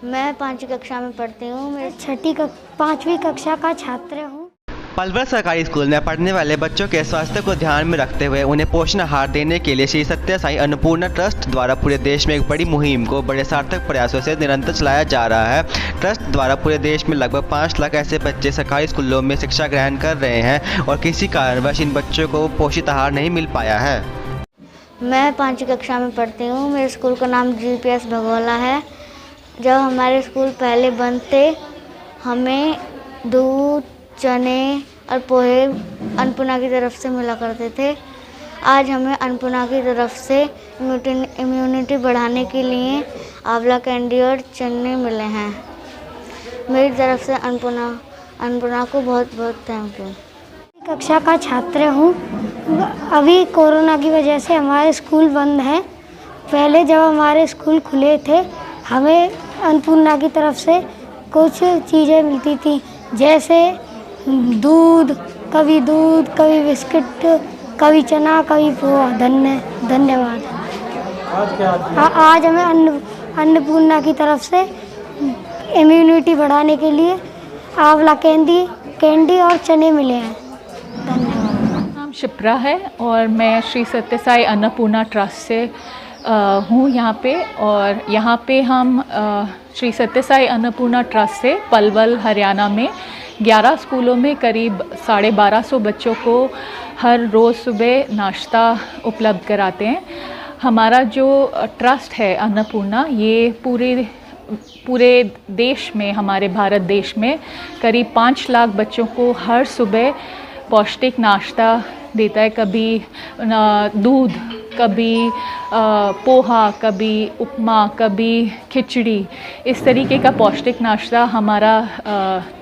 मैं 5वीं कक्षा में पढ़ती हूँ। मैं 5वीं कक्षा का छात्र हूँ। पलवल सरकारी स्कूल में पढ़ने वाले बच्चों के स्वास्थ्य को ध्यान में रखते हुए उन्हें पोषण आहार देने के लिए श्री सत्य साई अन्नपूर्णा ट्रस्ट द्वारा पूरे देश में एक बड़ी मुहिम को बड़े सार्थक प्रयासों से निरंतर चलाया जा रहा है। ट्रस्ट द्वारा पूरे देश में लगभग 5 लाख ऐसे बच्चे सरकारी स्कूलों में शिक्षा ग्रहण कर रहे हैं और किसी कारणवश इन बच्चों को पोषित आहार नहीं मिल पाया है। मैं 5वीं कक्षा में पढ़ती हूँ। मेरे स्कूल का नाम GPS भगोला है। जब हमारे स्कूल पहले बंद थे, हमें दूध, चने और पोहे अन्नपूर्णा की तरफ से मिला करते थे। आज हमें अन्नपूर्णा की तरफ से इम्यूनिटी बढ़ाने के लिए आंवला कैंडी और चने मिले हैं। मेरी तरफ से अन्नपूर्णा को बहुत बहुत थैंक यू। कक्षा का छात्र हूँ। अभी कोरोना की वजह से हमारे स्कूल बंद हैं। पहले जब हमारे स्कूल खुले थे, हमें अन्नपूर्णा की तरफ से कुछ चीज़ें मिलती थी, जैसे दूध, कभी बिस्किट, कभी चना, कभी पोहा। धन्यवाद। आज हमें अन्नपूर्णा की तरफ से इम्यूनिटी बढ़ाने के लिए आंवला कैंडी और चने मिले हैं। धन्यवाद। नाम शिप्रा है और मैं श्री सत्य साई अन्नपूर्णा ट्रस्ट से हूँ यहाँ पे। और यहाँ पे हम श्री सत्य साई अन्नपूर्णा ट्रस्ट से पलवल हरियाणा में 11 स्कूलों में करीब 1250 बच्चों को हर रोज़ सुबह नाश्ता उपलब्ध कराते हैं। हमारा जो ट्रस्ट है अन्नपूर्णा, ये पूरे देश में, हमारे भारत देश में करीब 5 लाख बच्चों को हर सुबह पौष्टिक नाश्ता देता है। कभी दूध, कभी पोहा, कभी उपमा, कभी खिचड़ी, इस तरीके का पौष्टिक नाश्ता हमारा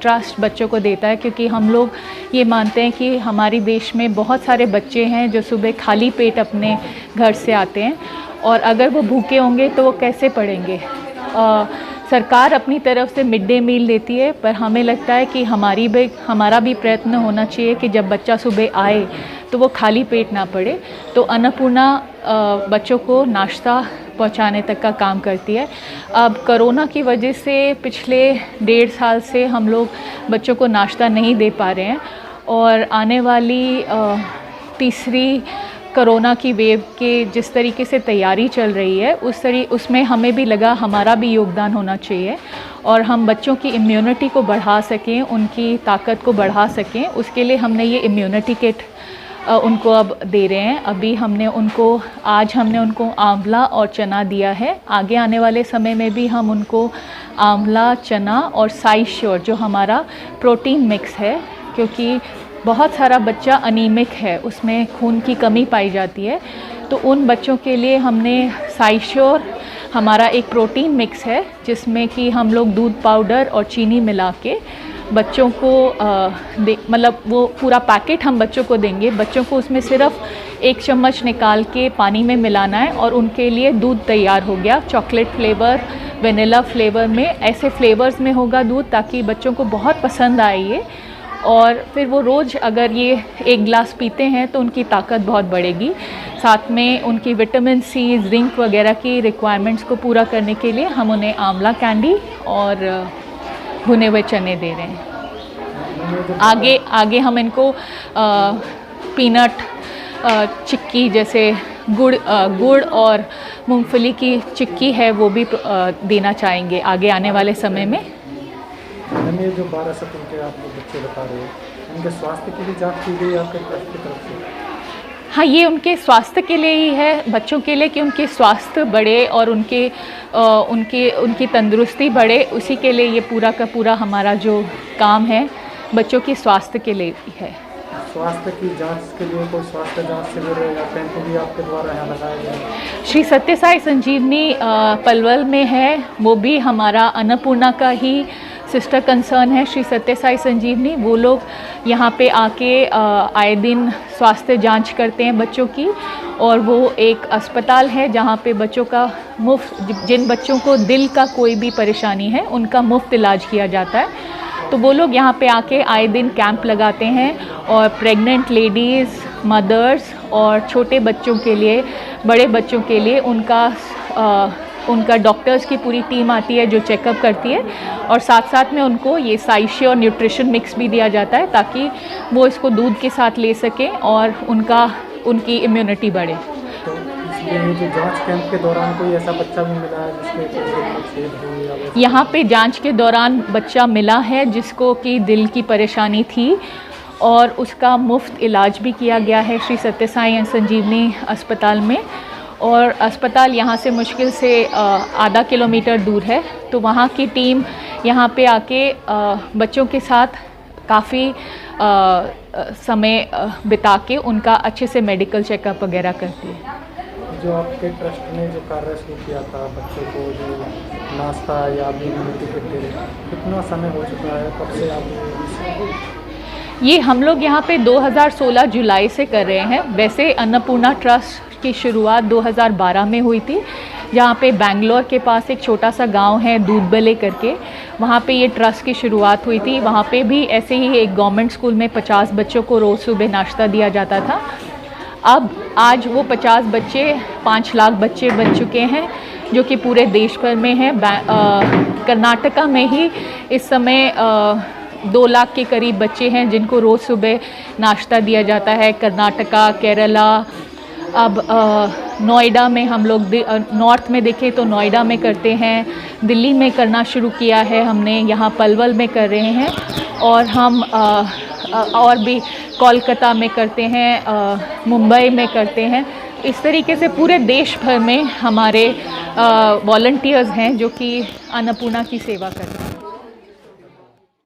ट्रस्ट बच्चों को देता है। क्योंकि हम लोग ये मानते हैं कि हमारे देश में बहुत सारे बच्चे हैं जो सुबह खाली पेट अपने घर से आते हैं, और अगर वो भूखे होंगे तो वो कैसे पढ़ेंगे। सरकार अपनी तरफ से मिड डे मील देती है, पर हमें लगता है कि हमारा भी प्रयत्न होना चाहिए कि जब बच्चा सुबह आए तो वो खाली पेट ना पड़े। तो अन्नपूर्णा बच्चों को नाश्ता पहुंचाने तक का काम करती है। अब कोरोना की वजह से पिछले 1.5 साल से हम लोग बच्चों को नाश्ता नहीं दे पा रहे हैं, और आने वाली तीसरी कोरोना की वेव के जिस तरीके से तैयारी चल रही है, उसमें हमें भी लगा हमारा भी योगदान होना चाहिए, और हम बच्चों की इम्यूनिटी को बढ़ा सकें, उनकी ताकत को बढ़ा सकें। उसके लिए हमने ये इम्यूनिटी किट उनको अब दे रहे हैं। आज हमने उनको आंवला और चना दिया है। आगे आने वाले समय में भी हम उनको आंवला, चना और साई श्योर, जो हमारा प्रोटीन मिक्स है, क्योंकि बहुत सारा बच्चा अनीमिक है, उसमें खून की कमी पाई जाती है। तो उन बच्चों के लिए हमने साई श्योर, हमारा एक प्रोटीन मिक्स है जिसमें कि हम लोग दूध पाउडर और चीनी मिला के बच्चों को मतलब वो पूरा पैकेट हम बच्चों को देंगे। बच्चों को उसमें सिर्फ 1 चम्मच निकाल के पानी में मिलाना है, और उनके लिए दूध तैयार हो गया। चॉकलेट फ्लेवर, वेनिला फ्लेवर में, ऐसे फ्लेवर्स में होगा दूध, ताकि बच्चों को बहुत पसंद आए ये। और फिर वो रोज़ अगर ये 1 गिलास पीते हैं तो उनकी ताकत बहुत बढ़ेगी। साथ में उनकी विटामिन सी, जिंक वगैरह की रिक्वायरमेंट्स को पूरा करने के लिए हम उन्हें आंवला कैंडी और भुने हुए चने दे रहे हैं। आगे हम इनको पीनट चिक्की, जैसे गुड़ और मूंगफली की चिक्की है, वो भी देना चाहेंगे आगे आने वाले समय में। ये जो 12 सत्र के आप लोग बच्चे बता रहे हो, उनके स्वास्थ्य के लिए जांच की गई आपके ट्रस्ट की तरफ से? हाँ, ये उनके स्वास्थ्य के लिए ही है, बच्चों के लिए, कि उनके स्वास्थ्य बढ़े और उनकी तंदुरुस्ती बढ़े। उसी के लिए ये पूरा का पूरा हमारा जो काम है बच्चों की स्वास्थ्य के लिए है। स्वास्थ्य की जांच के लिए कोई स्वास्थ्य जांच शिविर या कैंप भी आपके द्वारा यहाँ लगाया गया है? श्री सत्य साई संजीवनी पलवल में है, वो भी हमारा अन्नपूर्णा का ही सिस्टर कंसर्न है, श्री सत्य साई संजीवनी। वो लोग यहाँ पे आके आए दिन स्वास्थ्य जांच करते हैं बच्चों की, और वो एक अस्पताल है जहाँ पे बच्चों का मुफ्त, जिन बच्चों को दिल का कोई भी परेशानी है उनका मुफ्त इलाज किया जाता है। तो वो लोग यहाँ पे आके आए दिन कैंप लगाते हैं, और प्रेग्नेंट लेडीज़, मदर्स और छोटे बच्चों के लिए, बड़े बच्चों के लिए उनका उनका डॉक्टर्स की पूरी टीम आती है जो चेकअप करती है, और साथ साथ में उनको ये साइशे और न्यूट्रिशन मिक्स भी दिया जाता है ताकि वो इसको दूध के साथ ले सकें और उनकी इम्यूनिटी बढ़े। तो इसलिए ये जो जांच कैंप के दौरान कोई ऐसा बच्चा भी मिला है जिसके कुछ दिल में छेद हो या वैसा? यहाँ पे जांच के दौरान बच्चा मिला है जिसको कि दिल की परेशानी थी, और उसका मुफ्त इलाज भी किया गया है श्री सत्य साई संजीवनी अस्पताल में। और अस्पताल यहाँ से मुश्किल से आधा किलोमीटर दूर है, तो वहाँ की टीम यहाँ पे आके बच्चों के साथ काफ़ी समय बिता के उनका अच्छे से मेडिकल चेकअप वगैरह करती है। जो आपके ट्रस्ट ने जो कार्य शुरू किया था बच्चों को जो नाश्ता या भी इम्यूनिटी किट दे रहे, कितना समय हो चुका है, कब से आप ये हम लोग यहाँ पे 2016 जुलाई से कर रहे हैं। वैसे अन्नपूर्णा ट्रस्ट की शुरुआत 2012 में हुई थी, जहाँ पे बेंगलोर के पास एक छोटा सा गांव है दूधबले करके, वहाँ पे ये ट्रस्ट की शुरुआत हुई थी। वहाँ पे भी ऐसे ही एक गवर्नमेंट स्कूल में 50 बच्चों को रोज़ सुबह नाश्ता दिया जाता था। अब आज वो 50 बच्चे 5 लाख बच्चे बन चुके हैं, जो कि पूरे देश भर में हैं। कर्नाटका में ही इस समय 2 लाख के करीब बच्चे हैं जिनको रोज़ सुबह नाश्ता दिया जाता है। कर्नाटका, केरला, अब नोएडा में हम लोग नॉर्थ में देखें तो नोएडा में करते हैं, दिल्ली में करना शुरू किया है हमने, यहाँ पलवल में कर रहे हैं, और हम और भी कोलकाता में करते हैं, मुंबई में करते हैं। इस तरीके से पूरे देश भर में हमारे वॉलंटियर्स हैं जो कि अन्नपूर्णा की सेवा करते हैं।